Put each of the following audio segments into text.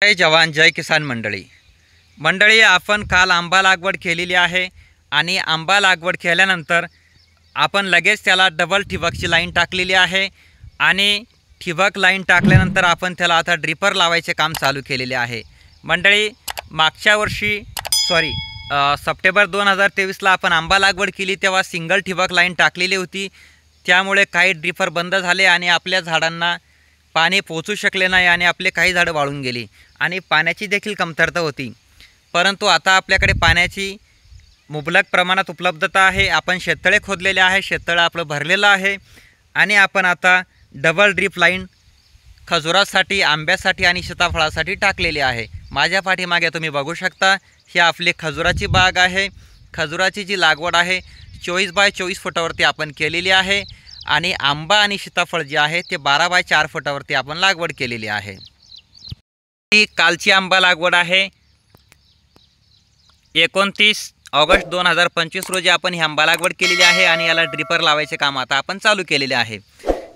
जय जवान जय किसान मंडळी आपण काल आंबा लागवड केलेली आहे आणि आंबा लागवड केल्यानंतर आपण लगेच त्याला डबल ठिबकची लाईन टाकलेली आहे आणि ठिबक लाईन टाकल्यानंतर आपण त्याला आता ड्रिपर लावायचे काम चालू केलेले आहे। मंडळी मागच्या वर्षी सप्टेंबर 2023ला आपण आंबा लागवड केली तेव्हा सिंगल ठिबक लाईन टाकलेली होती, त्यामुळे काही ड्रिपर बंद झाले आणि आपल्या झाडांना पाणी पोहोचू शकले नाही आणि आपले काही झाडं वाळून गेली आणि पाण्याची देखील कमतरता होती। परंतु आता आपल्याकडे पाण्याची मुबलक प्रमाणात उपलब्धता आहे। आपण शेततळे खोदलेले आहे, शेततळं आपलं भरलेलं आहे आणि आपण आता डबल ड्रिप लाईन खजुरासाठी, आंब्यासाठी आणि सीताफळासाठी टाकलेली आहे। माझ्या पाठीमागे तुम्ही बघू शकता ही आपली खजुराची बाग आहे। खजुराची जी लागवड आहे 24 बाय 24 फुटावरती आपण केलेली आहे आणि आंबा आणि सीताफळ जे आहे ते 12 बाय 4 फुटावरती आपण लागवड केलेली आहे। ही कालची आंबा लागवड आहे। 29 ऑगस्ट 2025 रोजी आपण ही आंबा लागवड केलेली आहे आणि याला ड्रिपर लावायचे काम आता आपण चालू केलेले आहे।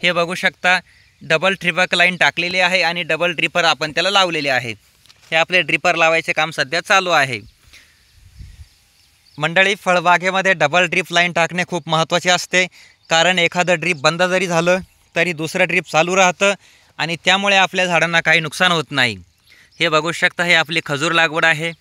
हे बघू शकता डबल ठिबक लाईन टाकलेली आहे आणि डबल ड्रिपर आपण त्याला लावलेले आहे। हे आपले ड्रिपर लावायचे काम सध्या चालू आहे। मंडळी, फळबागेमध्ये डबल ड्रिप लाईन टाकणे खूप महत्त्वाचे असते, कारण एखादं ड्रिप बंद जरी झालं तरी दुसरं ड्रिप चालू राहतं आणि त्यामुळे आपल्या झाडांना काही नुकसान होत नाही। हे बघू शकता हे आपली खजूर लागवड आहे।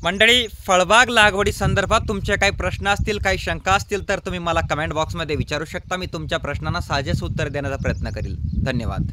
मंडळी, फळबाग लागवडी संदर्भात तुमचे काही प्रश्न असतील, काही शंका असतील तर तुम्ही मला कमेंट बॉक्समध्ये विचारू शकता। मी तुमच्या प्रश्नांना साजेस उत्तर देण्याचा प्रयत्न करेल। धन्यवाद।